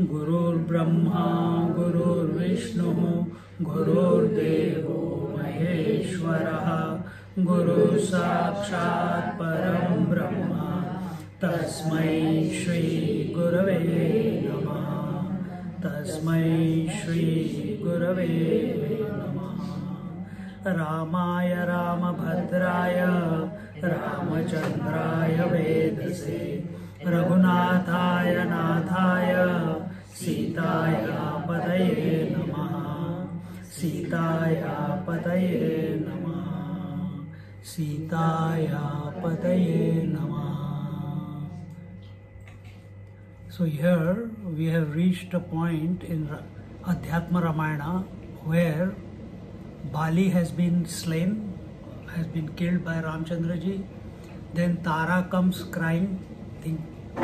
गुरुर्ब्रह्मा गुरुर्विष्णु गुरुर्देवो महेश्वरः गुरुः साक्षात् परं ब्रह्म तस्मै श्री गुरवे नमः। तस्मै श्री गुरवे नमः। रामाय रामभद्राय रामचंद्राय वेदसे रघुनाथाय नाथाय सीताया पतये नमः। सीताया पतये नमः। सीताया पतये नमः। So here we have reached a point in Adhyatma Ramayana where Bali has been slain, has been killed by Ramchandra ji. Then Tara comes crying,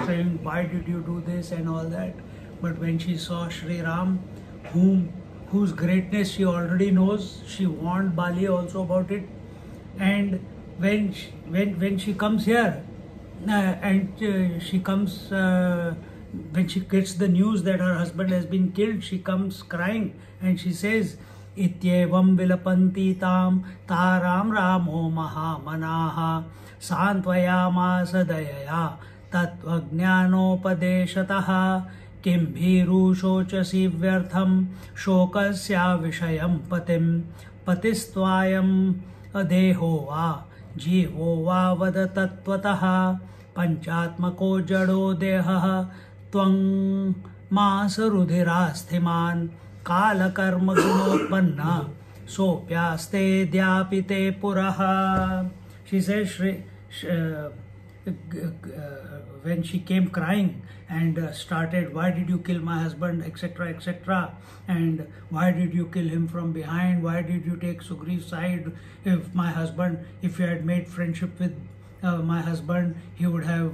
saying, why did you do this and all that. But when she saw Shri Ram, whose greatness she already knows, she warned Bali also about it. And when she comes here, when she gets the news that her husband has been killed, she comes crying and she says, Ityevam vilapanti tam taram ramo mahamanaha santvayamasa dayaya tatvajnanopadeshataha किम भीरु शोचसी व्यर्थम शोकस्या विषयम पतिम पतिस्त्वायम अदेहो वा जीवो वा वद तत्त्वतः पंचात्मको जडो देहः त्वं मास रुधिरास्थिमान् कालकर्म गुणोत्पन्न सोप्यास्ते द्यापिते पुरः. She says when she came crying and started, why did you kill my husband, etc., etc., and why did you kill him from behind, why did you take Sugri's side? If you had made friendship with my husband, he would have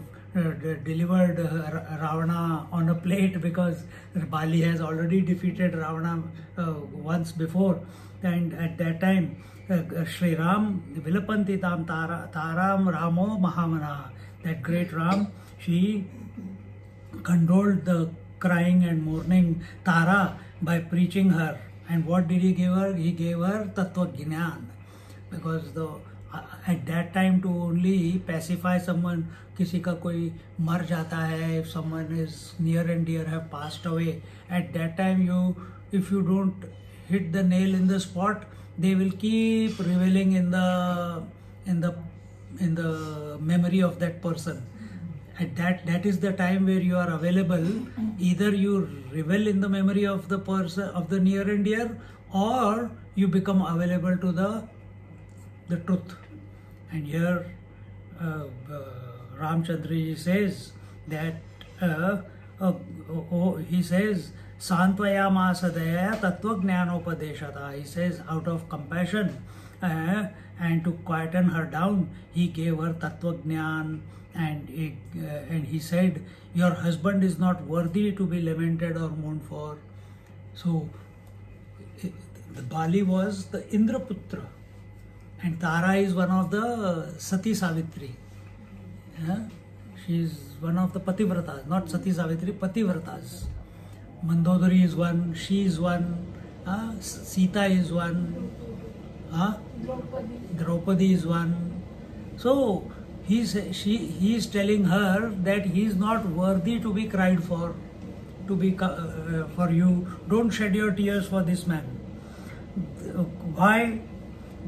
delivered Ravana on a plate, because Bali has already defeated Ravana once before. And at that time, Shri Ram, Vilapanti Tam Taram Ramo Mahamana, that great Ram, she condoled the crying and mourning Tara by preaching her. And what did he give her? He gave her Tattva Jnana, because at that time, to only pacify someone, किसी का कोई मर जाता है, if someone is near and dear have passed away, at that time if you don't hit the nail in the spot, they will keep reveling in the memory of that person. At that is the time where you are available. Either you revel in the memory of the person, of the near and dear, or you become available to the truth. And here Ramchandra says that he says Santvayamasa daya tattva jnanopadeshata. He says, out of compassion and to quieten her down, he gave her tattva jnana, and he said, your husband is not worthy to be lamented or mourned for. So the Bali was the Indraputra, and Tara is one of the Sati Savitri. She is one of the Pativratas, not Sati Savitri, Pativratas. Mandodari is one, she is one, Sita is one, Draupadi is one. So he is telling her that he is not worthy to be cried for, for you. Don't shed your tears for this man. Why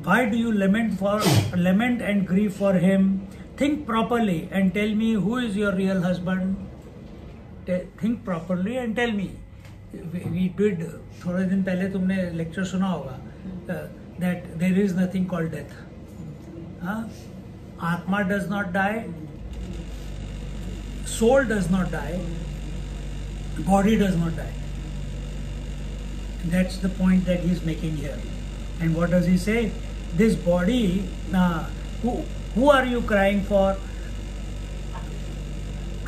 do you lament and grieve for him? Think properly and tell me who is your real husband. Think properly and tell me. We did, थोड़े दिन पहले तुमने lecture सुना होगा, that there is nothing called death. Atma does not die, soul does not die, body does not die. That's the point that he's making here. And what does he say? This body, who are you crying for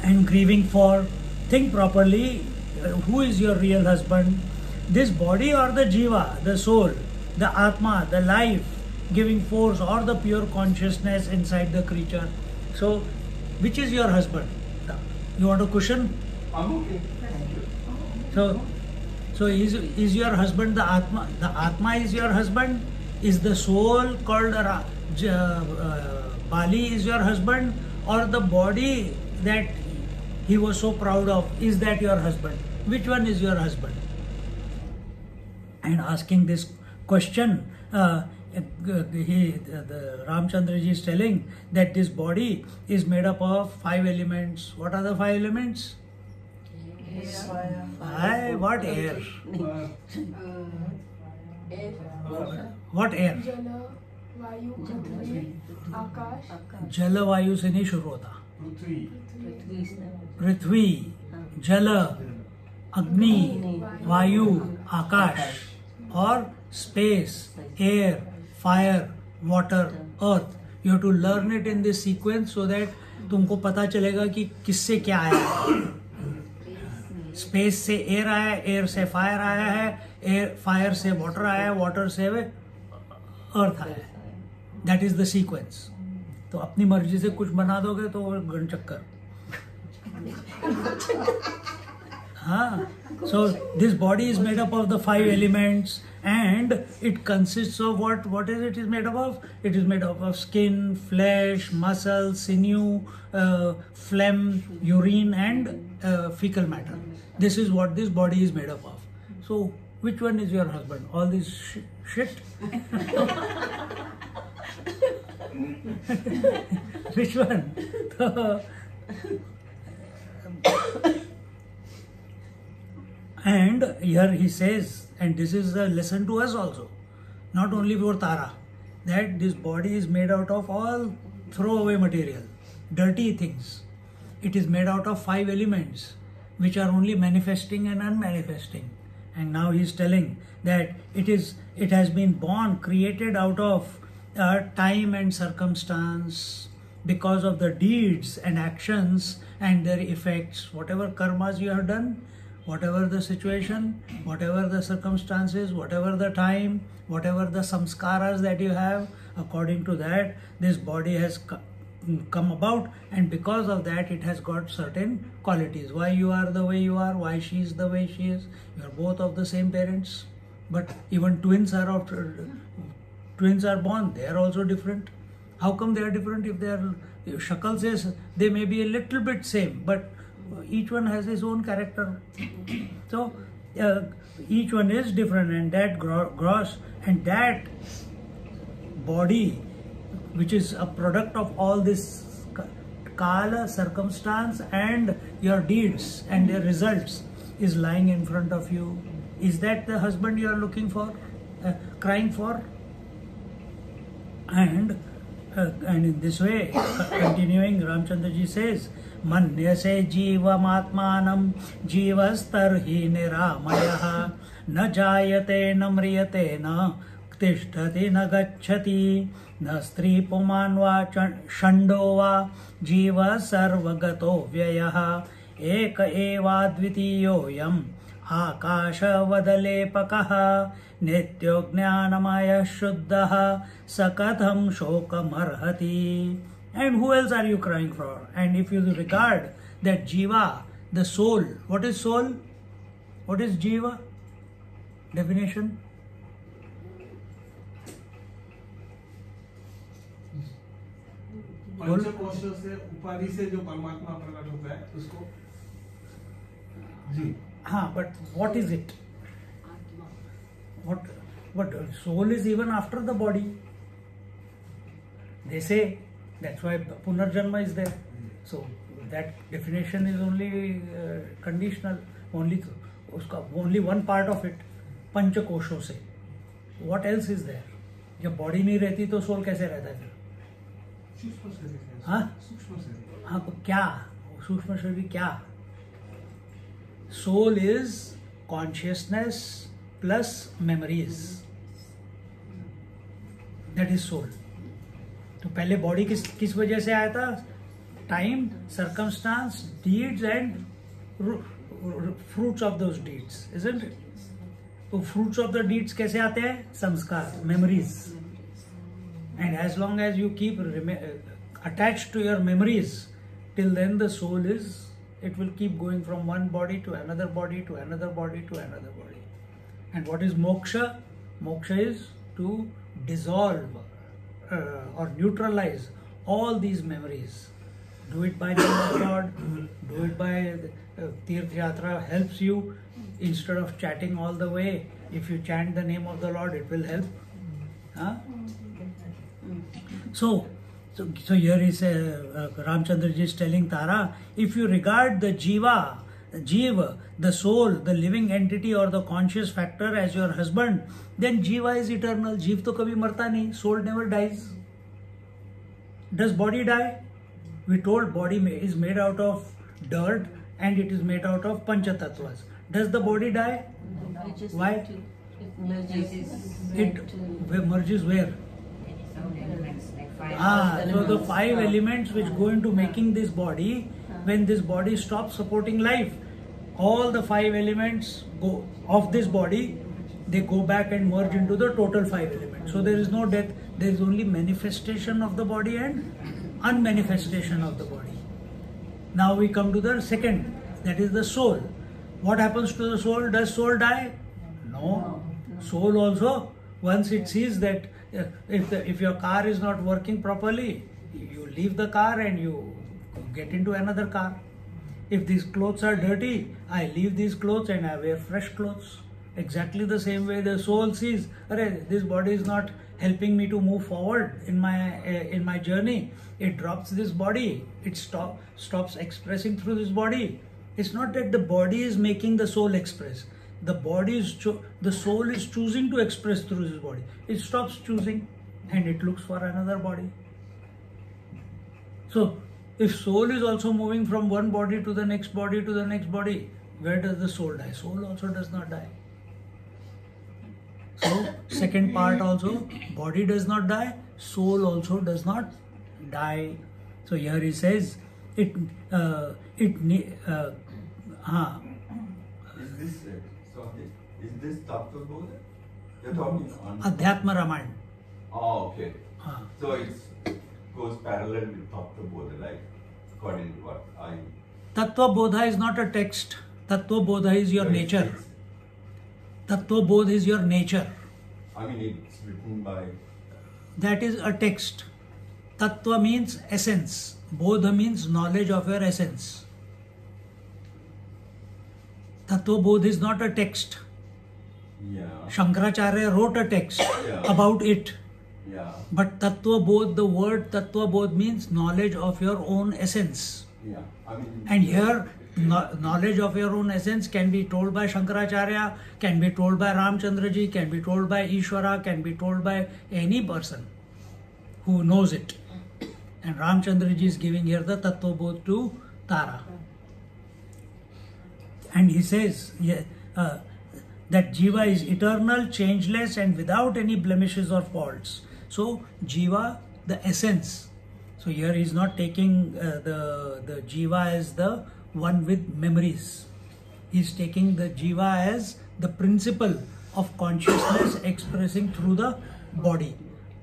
and grieving for? Think properly. Who is your real husband? This body or the jiva, the soul, the atma, the life giving force, or the pure consciousness inside the creature? So, which is your husband? You want a cushion? I'm okay. So is your husband the Atma? The Atma is your husband? Is the soul called Bali is your husband? Or the body that he was so proud of, is that your husband? Which one is your husband? And asking this question, the Ramchandra ji is telling that this body is made up of 5 elements. What are the 5 elements? Fire. What air? What air? जल वायु पृथ्वी आकाश जल वायु से नहीं शुरू होता. पृथ्वी पृथ्वी, जल, अग्नि, वायु, आकाश, और space, air, fire, water, earth. You have to learn it in this sequence so that तुमको पता चलेगा कि किससे क्या आया. स्पेस से एयर आया है, एयर से फायर आया है, एयर फायर से वाटर आया है, वाटर से अर्थ आया है. That is the sequence. तो अपनी मर्जी से कुछ बना दोगे तो गन चक्कर. हाँ. So this body is made up of the 5 elements, and it consists of what is it is made up of? It is made up of skin, flesh, muscle, sinew, phlegm, urine, and fecal matter. This is what this body is made up of. So which one is your husband? All this shit? Which one? And here he says, and this is a lesson to us also, not only for Tara, that this body is made out of all throwaway material, dirty things. It is made out of 5 elements, which are only manifesting and unmanifesting. And now he is telling that it has been born, created out of time and circumstance, because of the deeds and actions and their effects, whatever karmas you have done, whatever the situation, whatever the circumstances, whatever the time, whatever the samskaras that you have, according to that, this body has come about, and because of that it has got certain qualities. Why you are the way you are, why she is the way she is. You are both of the same parents, but even twins are born, they are also different. How come they are different? If they are shakal says they may be a little bit same, but each one has his own character. So each one is different, and that gross, and that body, which is a product of all this kala, circumstance, and your deeds and their results, is lying in front of you. Is that the husband you are looking for, crying for? And in this way, continuing, Ramchandra ji says, Manyase jivam atmanam jivastarhi niramayah na jayate na mriyate na tishtati na gacchati na stri puman va shando va jiva sarvagato vyayah eka eva dvitiyoyam akasha vadalepakah nityo jnanamaya shuddha sakatham shokamarhati. And who else are you crying for? And if you regard that jiva, the soul, what is soul? What is jiva? Definition? पंचकोशों से उपाधि से जो परमात्मा प्रकट होता है उसको जी. हाँ, but what is it? What soul is even after the body. They say that's why Punarjanma is there. So that definition is only conditional. Only one part of it. पंचकोशों से. What else is there? जब body नहीं रहती तो soul कैसे रहता है फिर? सूक्ष्म शरीर. हाँ, सूक्ष्म शरीर. हाँ, तो क्या सूक्ष्म शरीर क्या? Soul is consciousness plus memories. That is soul. तो पहले बॉडी किस वजह से आया था? Time, circumstances, deeds and fruits of those deeds, isn't it? तो फ्रूट्स ऑफ द डीड्स कैसे आते हैं? संस्कार, memories. And as long as you keep attached to your memories, till then the soul is, it will keep going from one body to another body to another body to another body. And what is moksha? Moksha is to dissolve or neutralize all these memories. Do it by name of God, do it by Tirth Yatra helps you. Instead of chatting all the way, if you chant the name of the Lord, it will help. Huh? So here is Ramchandra ji is telling Tara, if you regard the Jiva, the soul, the living entity or the conscious factor as your husband, then Jiva is eternal. Jeev to kabhi marta nahi, soul never dies. Does body die? We told body is made out of dirt and it is made out of Panchatattvas. Does the body die? Why? It merges where? So the 5 elements which go into making this body, when this body stops supporting life, all the 5 elements go of this body, they go back and merge into the total 5 elements. So there is no death, there is only manifestation of the body and unmanifestation of the body. Now we come to the second, that is the soul. What happens to the soul? Does soul die? No. Soul also, once it sees that if your car is not working properly, you leave the car and you get into another car. If these clothes are dirty, I leave these clothes and I wear fresh clothes. Exactly the same way the soul sees, this body is not helping me to move forward in my journey. It drops this body. It stops expressing through this body. It's not that the body is making the soul express. The soul is choosing to express through this body. It stops choosing and it looks for another body. So, if soul is also moving from one body to the next body to the next body, where does the soul die? Soul also does not die. So, second part also, body does not die, soul also does not die. So here he says, Is this Tattva Bodha? You're talking on Adhyatma Ramayana. Oh, okay. So it goes parallel with Tattva Bodha, like according to what I... Tattva Bodha is not a text. Tattva Bodha is your nature. Tattva Bodha is your nature. I mean, it's written by... That is a text. Tattva means essence. Bodha means knowledge of your essence. Tattva Bodha is not a text. Yeah. Shankaracharya wrote a text about it. Yeah. But Tattva Bodha, the word Tattva Bodha means knowledge of your own essence. Yeah. I mean, and here, knowledge of your own essence can be told by Shankaracharya, can be told by Ramchandra ji, can be told by Ishvara, can be told by any person who knows it. And Ramchandra ji is giving here the Tattva Bodha to Tara. And he says that Jiva is eternal, changeless and without any blemishes or faults. So Jiva, the essence. So here he is not taking the Jiva as the one with memories. He is taking the Jiva as the principle of consciousness expressing through the body.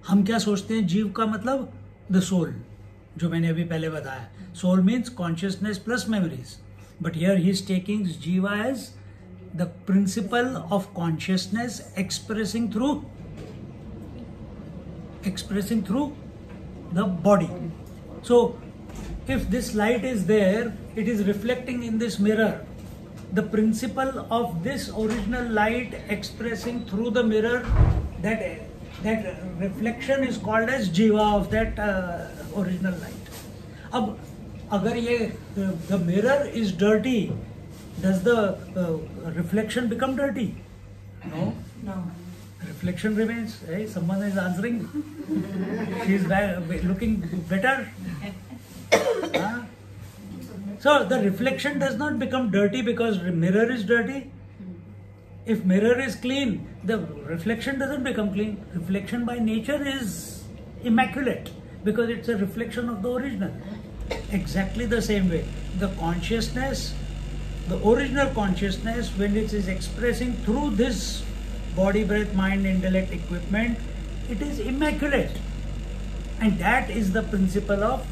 हम क्या सोचते हैं जीव का मतलब? The soul, जो मैंने अभी पहले बताया. Soul means consciousness plus memories. But here he is taking Jiva as the principle of consciousness expressing through the body. So if this light is there, it is reflecting in this mirror. The principle of this original light expressing through the mirror, that reflection is called as Jiva of that original light. Ab, agar the mirror is dirty, does the reflection become dirty? No. No. Reflection remains. Hey, someone is answering. She is looking better. So the reflection does not become dirty because the mirror is dirty. If mirror is clean, the reflection doesn't become clean. Reflection by nature is immaculate because it's a reflection of the original. Exactly the same way, the consciousness, the original consciousness, when it is expressing through this body, breath, mind, intellect equipment, it is immaculate. And that is the principle of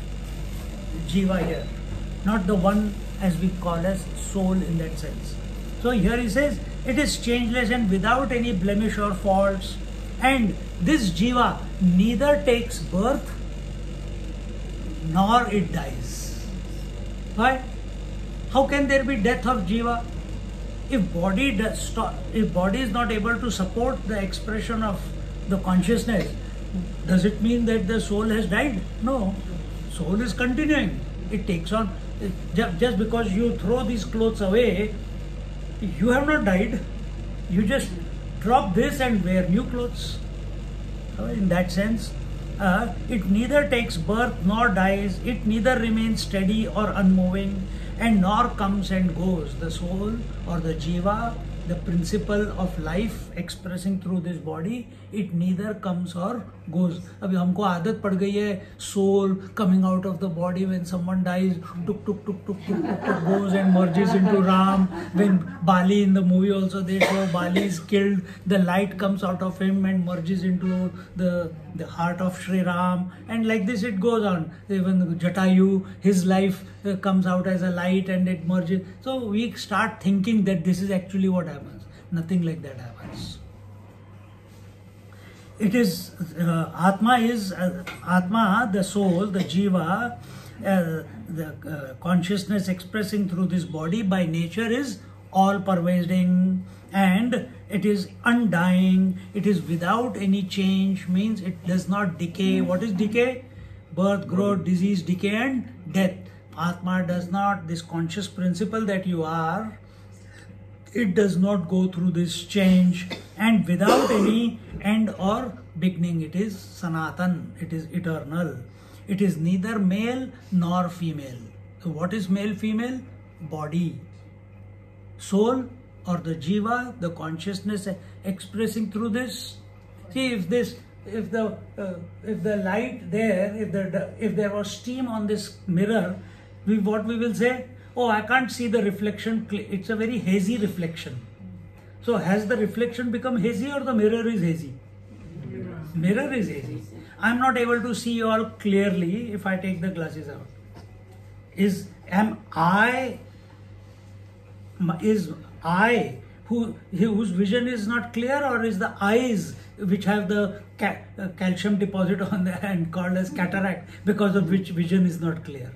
Jiva here, not the one as we call as soul in that sense. So here he says, it is changeless and without any blemish or faults. And this Jiva neither takes birth nor it dies. Why? How can there be death of Jiva? If body is not able to support the expression of the consciousness, does it mean that the soul has died? No. Soul is continuing. It takes on. Just because you throw these clothes away, you have not died. You just drop this and wear new clothes. In that sense, it neither takes birth nor dies. It neither remains steady or unmoving, and nor comes and goes. The soul or the Jiva, the principle of life expressing through this body, it neither comes or goes. अभी हमको आदत पड़ गई है soul coming out of the body when someone dies, tuk tuk tuk tuk tuk tuk tuk goes and merges into Ram. When Bali in the movie also they show Bali is killed, the light comes out of him and merges into the heart of Sri Ram, and like this it goes on. Even Jatayu, his life comes out as a light and it merges. So we start thinking that this is actually what happens. Nothing like that happens. It is Atma is Atma, the soul, the Jiva, the consciousness expressing through this body by nature is all pervading, and it is undying. It is without any change, means it does not decay. What is decay? Birth, growth, disease, decay and death. Atma does not, this conscious principle that you are, it does not go through this change, and without any end or beginning. It is Sanatan, it is eternal. It is neither male nor female. So what is male, female? Body. Soul or the Jiva, the consciousness expressing through this. See, if the light there, if there was steam on this mirror, what we will say? Oh, I can't see the reflection. It's a very hazy reflection. So has the reflection become hazy or the mirror is hazy? Mirror is hazy. I'm not able to see you all clearly if I take the glasses out. Is I whose vision is not clear, or is the eyes which have the calcium deposit on the and called as cataract, because of which vision is not clear?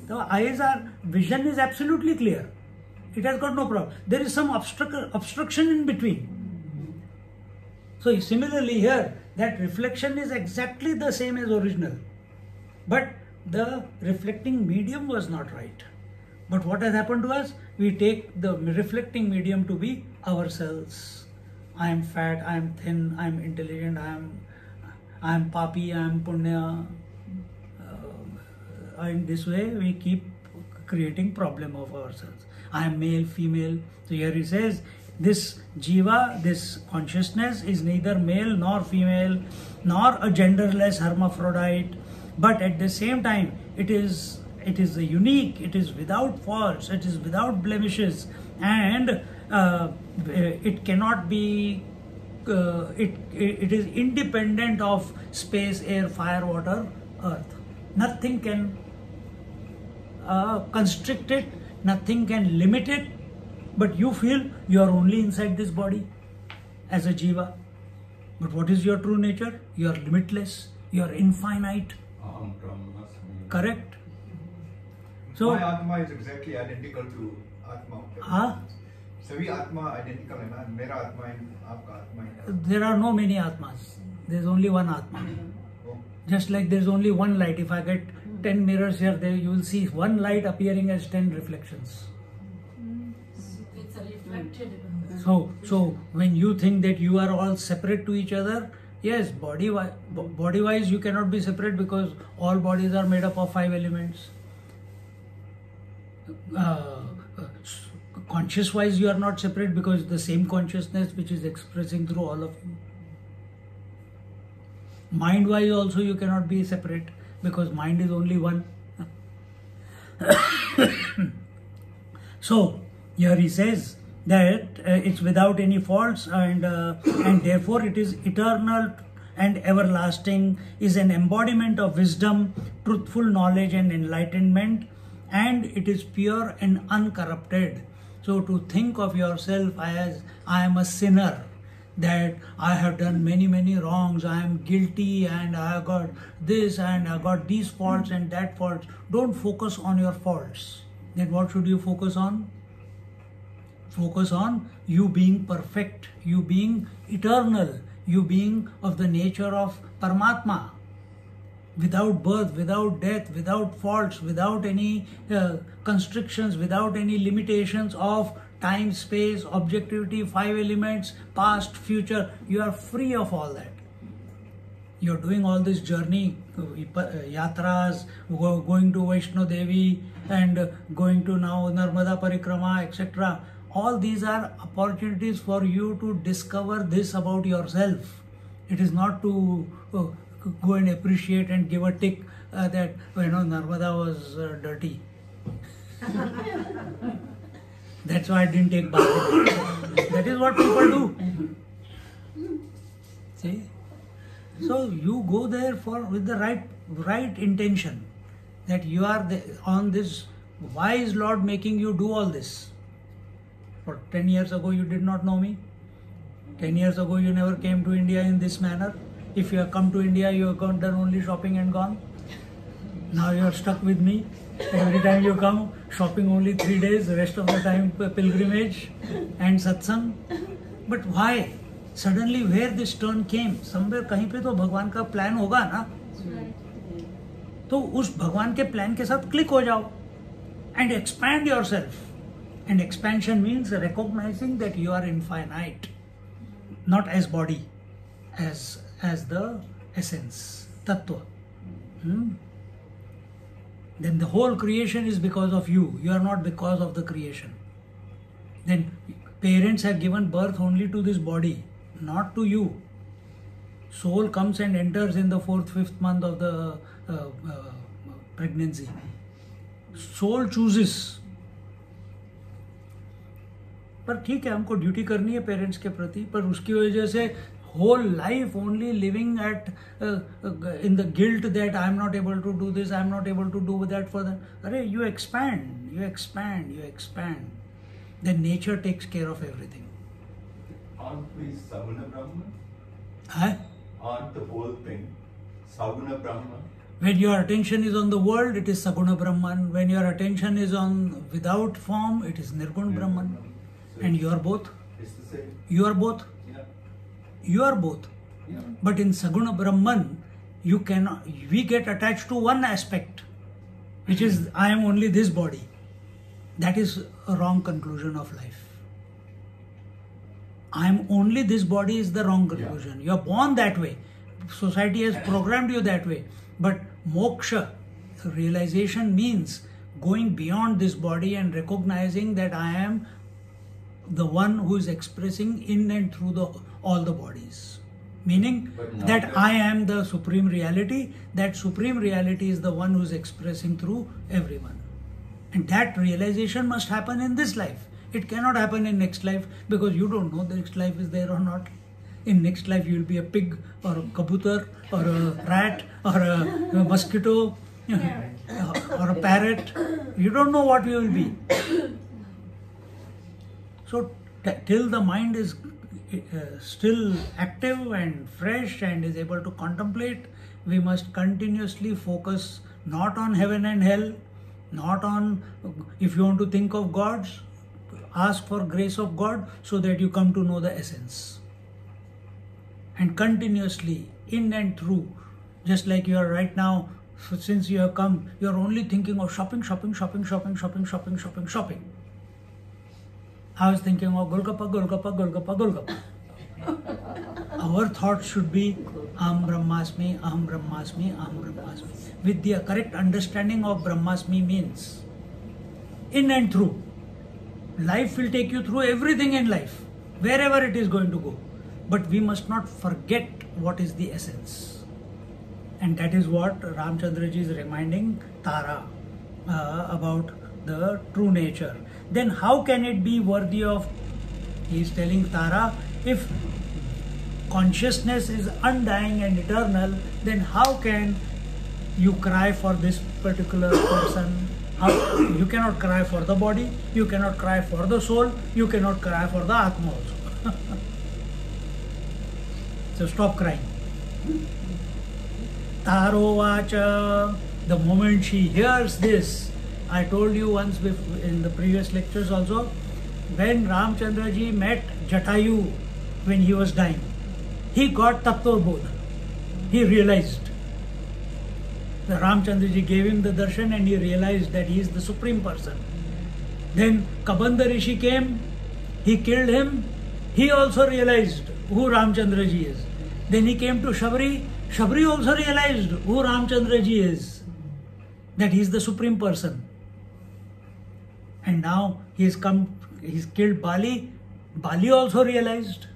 The eyes are, vision is absolutely clear. It has got no problem. There is some obstruction in between. So similarly here, that reflection is exactly the same as original. But the reflecting medium was not right. But what has happened to us? We take the reflecting medium to be ourselves. I am fat, I am thin, I am intelligent, I am papi, I am punya. In this way we keep creating problem of ourselves. I am male, female. So here he says, this Jiva, this consciousness is neither male nor female, nor a genderless hermaphrodite, but at the same time it is a unique, it is without faults, it is without blemishes, and it cannot be, it is independent of space, air, fire, water, earth. Nothing can constrict it, nothing can limit it, but you feel you are only inside this body as a Jiva. But what is your true nature? You are limitless, you are infinite. Correct? So my Atma is exactly identical to Atma. Savi Atma identical है ना, मेरा आत्मा है, आपका आत्मा है. There are no many Atmas. There is only one Atma. Just like there is only one light. If I get 10 mirrors here, there you will see one light appearing as 10 reflections. It's a reflected. So when you think that you are all separate to each other, yes, body-wise you cannot be separate, because all bodies are made up of 5 elements. Conscious wise you are not separate because the same consciousness which is expressing through all of you. Mind wise also you cannot be separate because mind is only one. So here he says that it's without any faults and therefore it is eternal and everlasting, is an embodiment of wisdom, truthful knowledge and enlightenment, and it is pure and uncorrupted. So to think of yourself as I am a sinner, that I have done many wrongs, I am guilty and I have got this and I have got these faults and that faults. Don't focus on your faults. Then what should you focus on? Focus on you being perfect, you being eternal, you being of the nature of Paramatma. Without birth, without death, without faults, without any constrictions, without any limitations of time, space, objectivity, 5 elements, past, future. You are free of all that. You are doing all this journey, yatras, going to Vaishno Devi and going to now Narmada Parikrama, etc. All these are opportunities for you to discover this about yourself. It is not to go and appreciate and give a tick that, Narmada was dirty. That's why I didn't take bath. That is what people do. See? So you go there with the right intention, that you are on this. Why is Lord making you do all this? For 10 years ago you did not know me. 10 years ago you never came to India in this manner. If you have come to India, you have done only shopping and gone. Now you are stuck with me. Every time you come, shopping only 3 days, the rest of the time pilgrimage and satsang. But why? Suddenly where this turn came? Somewhere कहीं पे तो भगवान का plan होगा ना? तो उस भगवान के प्लान के साथ क्लिक हो जाओ and expand yourself. And expansion means recognizing that you are infinite, not as body, as the essence, tattva. Then the whole creation is because of you. You are not because of the creation. Then parents have given birth only to this body, not to you. Soul comes and enters in the 4th, 5th month of the pregnancy. Soul chooses. पर ठीक है, हमको duty करनी है parents के प्रति, पर उसकी वजह से whole life only living in the guilt that I am not able to do this, I am not able to do that for them. Arey, you expand. Then nature takes care of everything. Aren't we Saguna Brahman? Huh? Aren't the whole thing Saguna Brahman? When your attention is on the world, it is Saguna Brahman. When your attention is on without form, it is Nirgun Brahman. So and you are both. It's the same. You are both. Yeah. You are both. Yeah. But in Saguna Brahman, we get attached to one aspect, which is I am only this body. That is a wrong conclusion of life. I am only this body is the wrong conclusion. You are born that way. Society has programmed you that way. But moksha, realization, means going beyond this body and recognizing that I am the one who is expressing in and through all the bodies. Meaning that I am the supreme reality. That supreme reality is the one who is expressing through everyone. And that realization must happen in this life. It cannot happen in next life because you don't know the next life is there or not. In next life you will be a pig or a kabutar or a rat or a mosquito or a parrot. You don't know what you will be. So till the mind is still active and fresh and is able to contemplate, we must continuously focus not on heaven and hell, not on, if you want to think of gods, ask for grace of God so that you come to know the essence. And continuously, in and through, just like you are right now, since you have come, you are only thinking of shopping. I was thinking of Golgappa. Our thoughts should be Aham Brahmasmi, Aham Brahmasmi, Aham Brahmasmi. With the correct understanding of Brahmasmi means in and through. Life will take you through everything in life, wherever it is going to go. But we must not forget what is the essence. And that is what Ramchandraji is reminding Tara about the true nature. Then how can it be worthy of, he is telling Tara, if consciousness is undying and eternal, then how can you cry for this particular person? You cannot cry for the body, you cannot cry for the soul, you cannot cry for the Atma also. So stop crying. Taro Vacha, the moment she hears this, I told you once in the previous lectures also, when Ramchandraji met Jatayu when he was dying, he got Tattva Bodha. He realized. The Ramchandraji gave him the darshan and he realized that he is the Supreme Person. Then Kabanda Rishi came, he killed him, he also realized who Ramchandraji is. Then he came to Shabri, Shabri also realized who Ramchandraji is, that he is the Supreme Person. And now he's killed Bali, Bali also realized.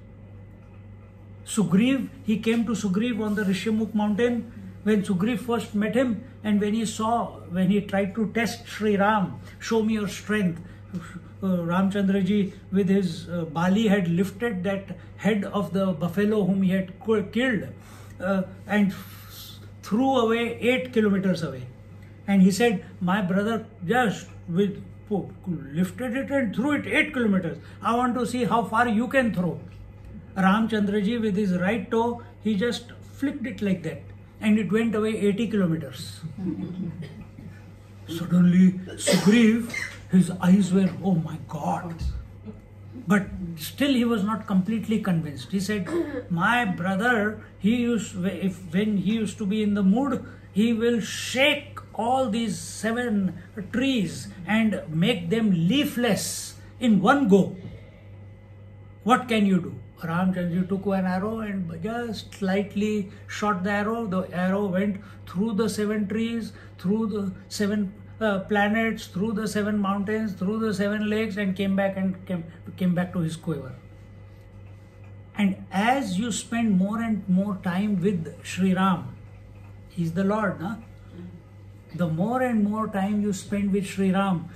Sugriv, he came to Sugriv on the Rishyamukh mountain. When Sugriv first met him, and when he tried to test Sri Ram, show me your strength, Ramchandraji with his Bali had lifted that head of the buffalo whom he had killed and threw away 8 kilometers away. And he said, my brother just lifted it and threw it 8 kilometers. I want to see how far you can throw. Ramchandraji with his right toe, he just flicked it like that. And it went away 80 kilometers. Suddenly, Sugriv, his eyes were, oh my God. But still he was not completely convinced. He said, my brother, when he used to be in the mood, he will shake all these 7 trees and make them leafless in one go. What can you do? Ramchandra took an arrow and just slightly shot the arrow. The arrow went through the 7 trees, through the 7 planets, through the 7 mountains, through the 7 lakes, and came back to his quiver. And as you spend more and more time with Sri Ram, he's the Lord, na? The more and more time you spend with Sri Ram,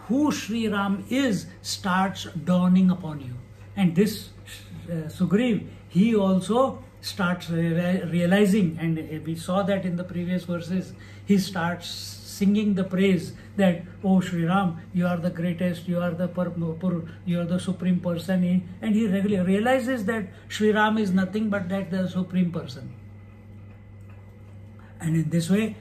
who Sri Ram is starts dawning upon you. And this Sugriv, he also starts realizing, and we saw that in the previous verses, he starts singing the praise that, oh Sri Ram, you are the greatest, you are the Supreme Person. And he realizes that Sri Ram is nothing but that the Supreme Person. And in this way,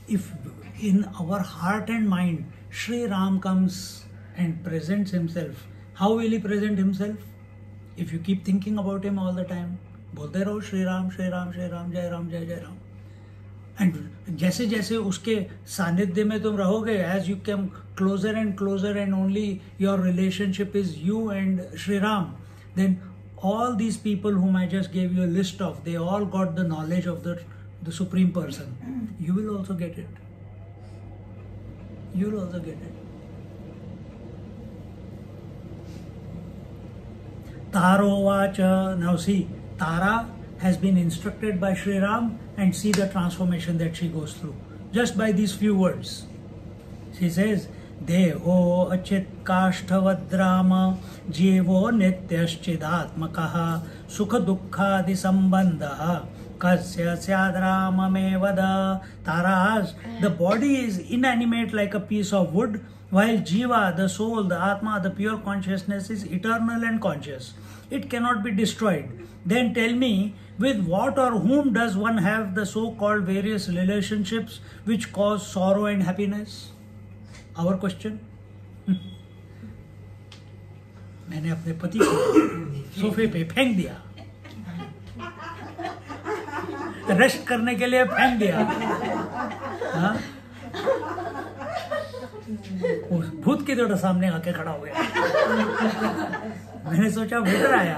if in our heart and mind, Sri Ram comes and presents himself, how will he present himself? If you keep thinking about him all the time, बोलते रहो Shri Ram, Shri Ram, Shri Ram, Jai Ram, Jai Jai Ram. And जैसे जैसे उसके सानिध्य में तुम रहोगे, as you come closer and closer and only your relationship is you and Shri Ram, then all these people whom I just gave you a list of, they all got the knowledge of the Supreme Person. You will also get it. You will also get it. Taro Vacha. Now see, Tara has been instructed by Sri Ram, and see the transformation that she goes through just by these few words. She says, Deho achit kashtavadrama jivo nityaschidatmakaha sukha dukkhadi sambandha kasya syadrama mevada. Tara asks, the body is inanimate like a piece of wood, while Jiva, the soul, the Atma, the pure consciousness is eternal and conscious. It cannot be destroyed. Then tell me, with what or whom does one have the so-called various relationships which cause sorrow and happiness? Our question. मैंने अपने पति को सोफे पे फेंक दिया, rest करने के लिए फेंक दिया. हाँ? भूत की तरह सामने आके खड़ा हो गया. मैंने सोचा वेटर आया.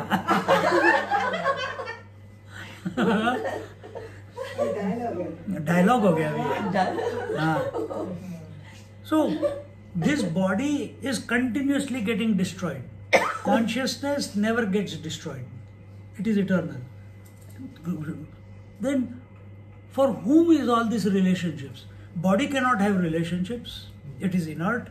डायलॉग हो गया अभी. हाँ. So this body is continuously getting destroyed. Consciousness never gets destroyed. It is eternal. Then, for whom is all these relationships? Body cannot have relationships. It is inert.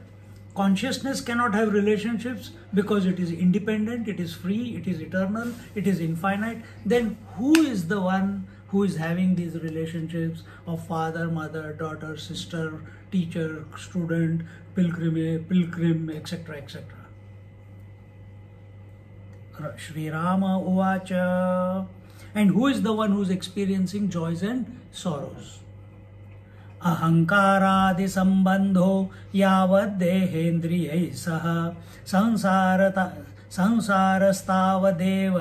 Consciousness cannot have relationships because it is independent, it is free, it is eternal, it is infinite. Then who is the one who is having these relationships of father, mother, daughter, sister, teacher, student, pilgrim, etc., etc.? Sri Rama Uvacha. And who is the one who is experiencing joys and sorrows? Ahankaradi sambandho yavad dehendriyai saha sansarastava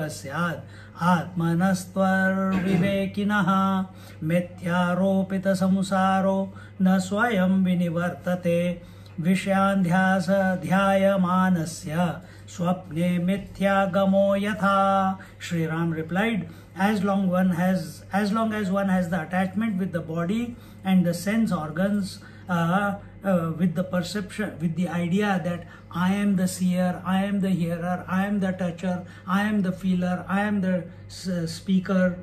syad atmanastvar vivekinaha mithyaropita samsaro na swayam vinivartate vishayandhyasa dhyayamanasya swapne mithya yatha. Sri Ram replied, as long as one has the attachment with the body and the sense organs, with the perception, with the idea that I am the seer, I am the hearer, I am the toucher, I am the feeler, I am the speaker,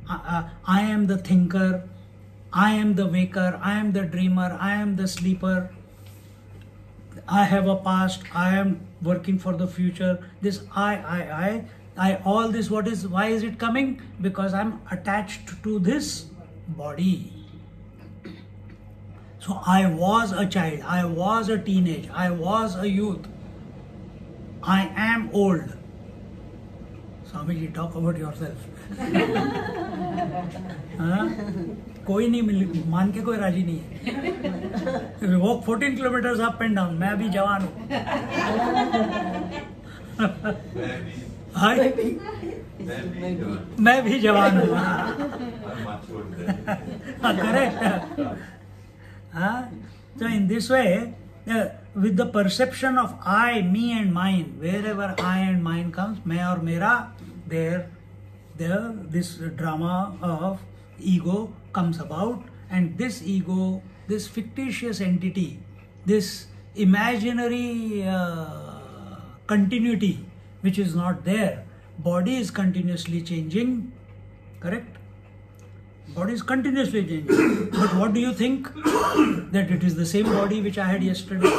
I am the thinker, I am the waker, I am the dreamer, I am the sleeper, I have a past, I am working for the future. This I, all this, why is it coming? Because I'm attached to this body. So I was a child, I was a teenage, I was a youth, I am old. Swamiji, talk about yourself. कोई नहीं मान के कोई राजी नहीं है. Walk 14 kilometers up and down. मैं अभी जवान हूँ. मैं भी जवान हूँ. Correct. So in this way, with the perception of I, me and mine, wherever I and mine comes, मैं और मेरा, this drama of ego comes about, and this ego, this fictitious entity, this imaginary continuity which is not there. Body is continuously changing, correct? Body is continuously changing. But what do you think? That it is the same body which I had yesterday.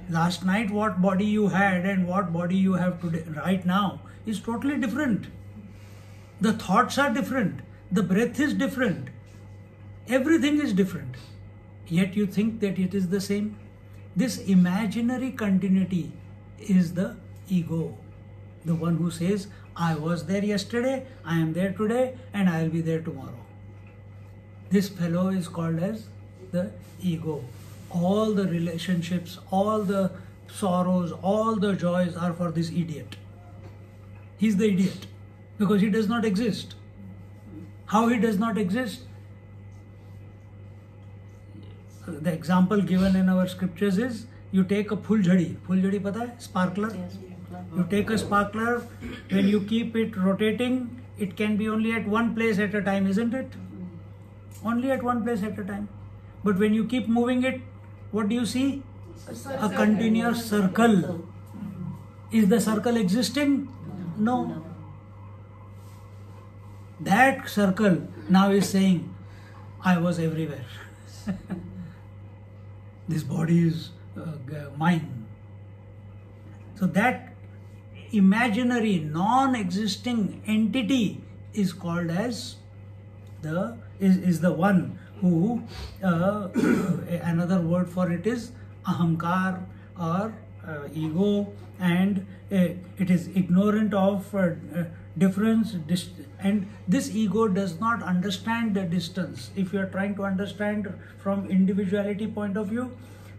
Last night what body you had and what body you have today, right now, is totally different. The thoughts are different. The breath is different. Everything is different. Yet you think that it is the same. This imaginary continuity is the ego. The one who says, I was there yesterday, I am there today, and I will be there tomorrow. This fellow is called as the ego. All the relationships, all the sorrows, all the joys are for this idiot. He's the idiot because he does not exist. How he does not exist? The example given in our scriptures is, you take a phulzhadi. Phulzhadi pata hai? Sparkler. You take a sparkler, when you keep it rotating, it can be only at one place at a time, isn't it? Only at one place at a time. But when you keep moving it, what do you see? A continuous circle. Is the circle existing? No. That circle now is saying, I was everywhere. This body is mine. So that imaginary, non-existing entity is called as is the one who, another word for it is ahamkar or ego, and it is ignorant of difference, and this ego does not understand the distance. If you are trying to understand from individuality point of view,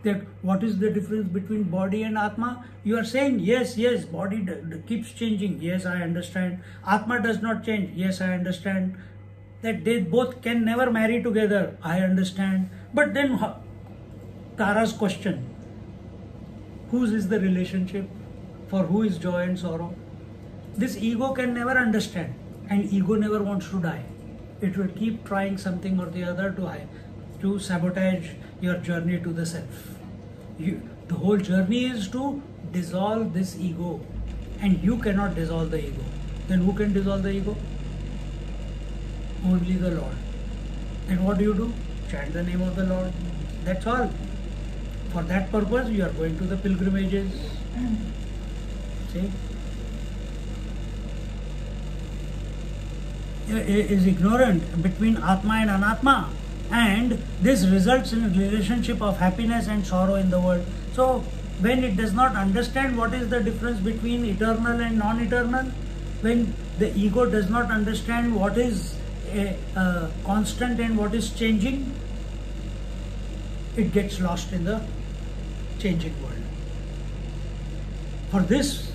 that what is the difference between body and Atma, you are saying, yes, body keeps changing, yes, I understand. Atma does not change, yes, I understand. That they both can never marry together, I understand. But then Tara's question, whose is the relationship? For who is joy and sorrow? This ego can never understand, and ego never wants to die. It will keep trying something or the other to sabotage your journey to the self. The whole journey is to dissolve this ego, and you cannot dissolve the ego. Then who can dissolve the ego? Only the Lord. And what do? Chant the name of the Lord. That's all. For that purpose, you are going to the pilgrimages. See? Is ignorant between Atma and Anatma, and this results in a relationship of happiness and sorrow in the world. So, when it does not understand what is the difference between eternal and non-eternal, when the ego does not understand what is a constant and what is changing, it gets lost in the changing world. For this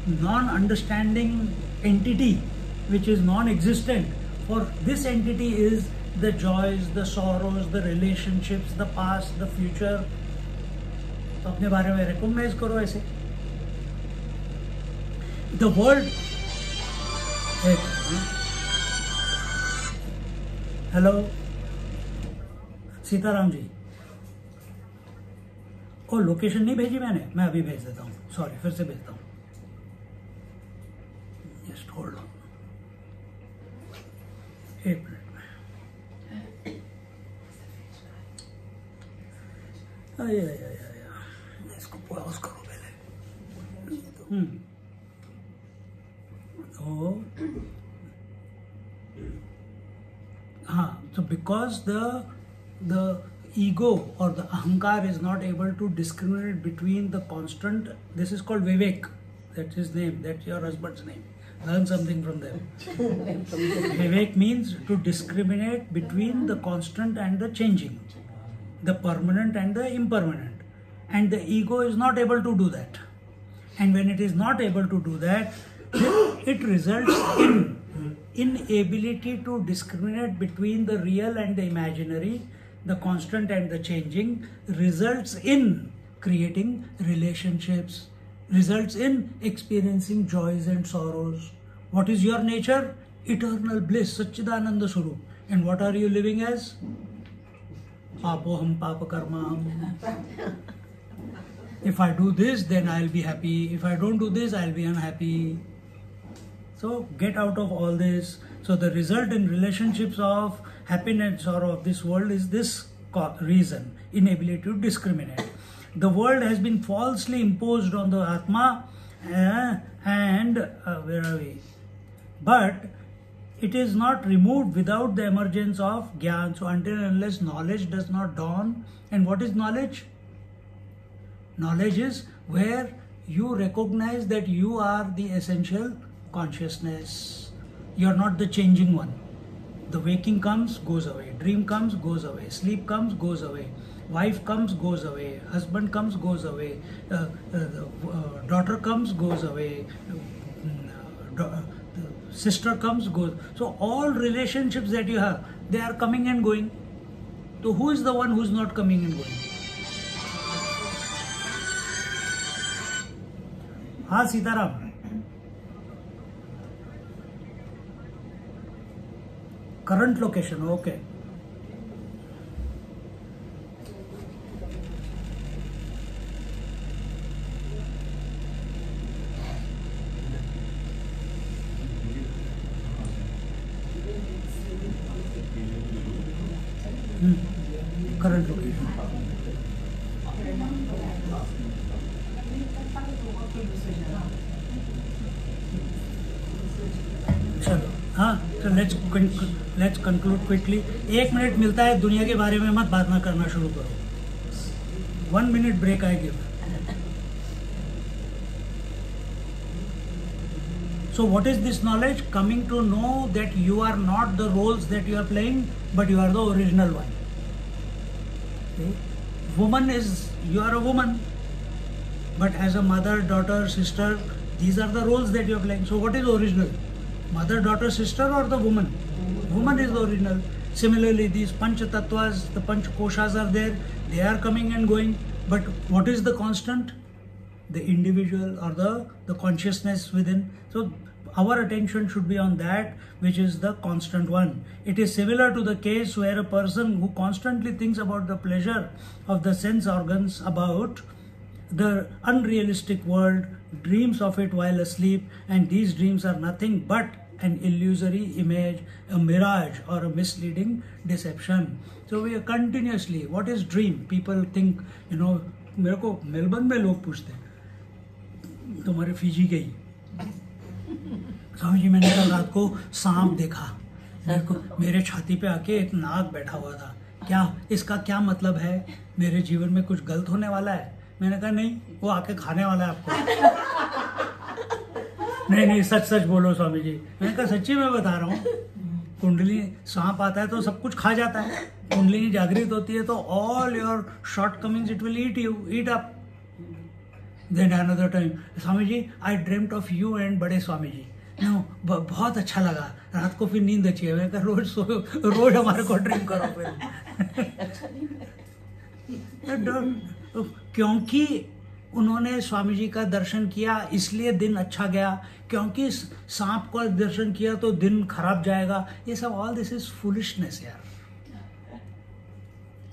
non-understanding entity, which is non-existent, for this entity is the joys, the sorrows, the relationships, the past, the future. तो अपने बारे में recognize करो ऐसे. The world. Hello Sitaram ji. ओ location नहीं भेजी मैंने, मैं अभी भेज देता हूँ. सॉरी, फिर से भेजता हूँ. Just hold on. एक मिनट में. इसको पॉज करो पहले. तो हाँ, so because the ego or the ahankar is not able to discriminate between the constant, this is called Vivek. That's his name. That's your husband's name. Learn something from them. Vivek means to discriminate between the constant and the changing, the permanent and the impermanent. And the ego is not able to do that. And when it is not able to do that, it results in inability to discriminate between the real and the imaginary, the constant and the changing, results in creating relationships, results in experiencing joys and sorrows. What is your nature? Eternal bliss, Satchidananda Swarup. And what are you living as? Papoham papakarmaham. If I do this, then I'll be happy. If I don't do this, I'll be unhappy. So get out of all this. So the result in relationships of happiness and sorrow of this world is this reason, inability to discriminate. The world has been falsely imposed on the Atma and where are we? But it is not removed without the emergence of Gyan. So until and unless knowledge does not dawn. And what is knowledge? Knowledge is where you recognize that you are the essential consciousness. You are not the changing one. The waking comes, goes away. Dream comes, goes away. Sleep comes, goes away. Wife comes, goes away. Husband comes, goes away. Daughter comes, goes away. Sister comes, goes. So all relationships that you have, they are coming and going. So who is the one who is not coming and going? हाँ Sitaram. Current location, okay. Current location. चलो हाँ, तो let's conclude quickly. 1 minute मिलता है, दुनिया के बारे में मत बात ना करना शुरू करो. 1 minute break I give. So what is this knowledge? Coming to know that you are not the roles that you are playing, but you are the original one. Okay? Woman is, you are a woman, but as a mother, daughter, sister, these are the roles that you are playing. So what is original? Mother, daughter, sister, or the woman? Woman is the original. Similarly, these Panch Tattvas, the Panch Koshas are there. They are coming and going. But what is the constant? The individual or the consciousness within. So our attention should be on that which is the constant one. It is similar to the case where a person who constantly thinks about the pleasure of the sense organs, about the unrealistic world, dreams of it while asleep, and these dreams are nothing but an illusory image, a mirage or a misleading deception. So we are continuously, what is dream? People think, you know, मेरे को Melbourne में लोग पूछते हैं तुम्हारे Fiji गई स्वामी जी, मैंने कल रात को सांप देखा, मेरे छाती पे आके एक नाग बैठा हुआ था, क्या इसका क्या मतलब है? मेरे जीवन में कुछ गलत होने वाला है? मैंने कहा नहीं, वो आके खाने वाला है आपको। नहीं सच सच बोलो स्वामी जी। मैंने कहा सच्ची मैं बता रहा हूँ, कुंडली सांप आता है तो सब कुछ खा जाता है, कुंडली जागृत होती है तो all your shortcomings it will eat you, eat up. Then another time, Swami ji I dreamed of you and बड़े स्वामी जी, नो बहुत अच्छा लगा, रात को फिर नींद अच्छी है। मैं कहा रोज हमारे को ड्रीम करो फिर। क्योंकि उन्होंने स्वामी जी का दर्शन किया इसलिए दिन अच्छा गया, क्योंकि सांप का दर्शन किया तो दिन खराब जाएगा। ये सब ऑल दिस इज फुलिशनेस यार।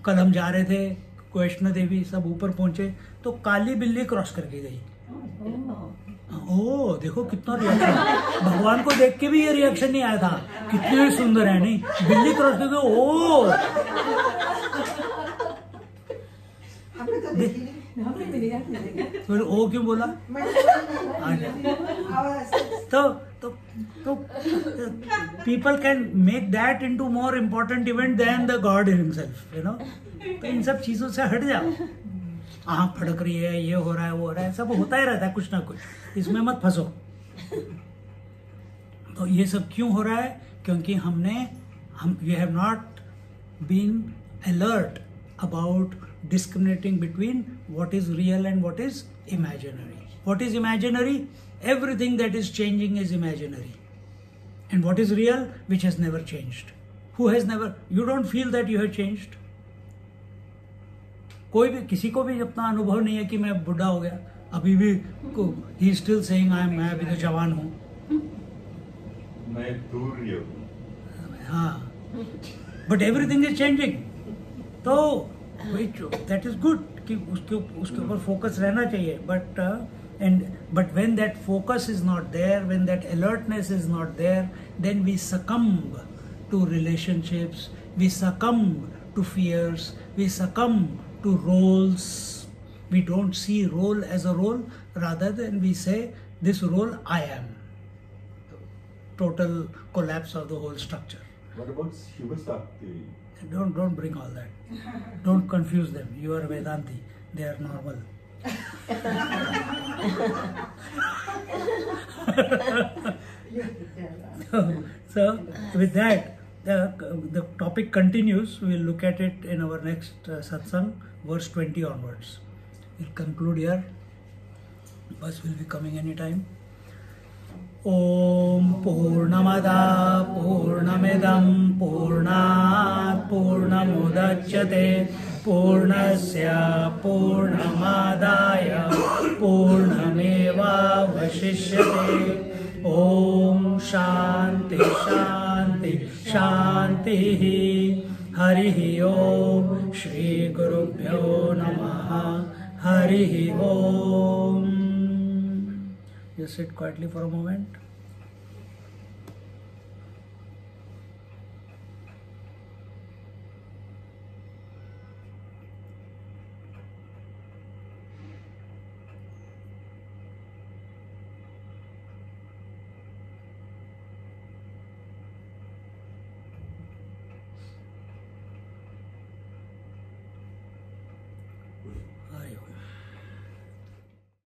कल हम जा रहे थे वैष्णो देवी, सब ऊपर पहुंचे तो काली बिल्ली क्रॉस करके गई। ओ देखो कितना रिएक्शन, भगवान को देख के भी ये रिएक्शन नहीं आया था, कितनी सुंदर है नहीं, बिल्ली क्रॉस करके ओ फिर ओ क्यों बोला? तो people can make that into more important event than the God himself, you know। तो इन सब चीजों से हट जाओ। आँख फड़क रही है, ये हो रहा है, वो हो रहा है, सब होता ही रहता है कुछ ना कुछ, इसमें मत फंसो। तो ये सब क्यों हो रहा है? क्योंकि हम we have not been alert about discriminating between what is real and what is imaginary. What is imaginary? Everything that is changing is imaginary. And what is real? Which has never changed. Who has never? You don't feel that you have changed. कोई भी, किसी को भी अपना अनुभव नहीं है कि मैं बुढ़ा हो गया, अभी भी he is still saying मैं अभी तो जवान हूँ। मैं दूर ही हूँ। हाँ, but everything is changing. तो that is good कि उसके ऊपर फोकस रहना चाहिए, but when that focus is not there, when that alertness is not there, then we succumb to relationships, we succumb to fears, we succumb to roles. We don't see role as a role, rather than we say this role I am. Total collapse of the whole structure. What about Shiva Shakti? Don't bring all that. Don't confuse them. You are Vedanti. They are normal. So with that, the topic continues. We will look at it in our next satsang, verse 20 onwards. We'll conclude here. Bus will be coming anytime. Om Purnamada Purnamidam Purnat Purnamudachyate Purnasya Purnamadaya Purnameva Vashishyate. Om Shanti Shanti Shanti. Harihi Om Shri Gurubhyo Namaha. Harihi Om. Just sit quietly for a moment.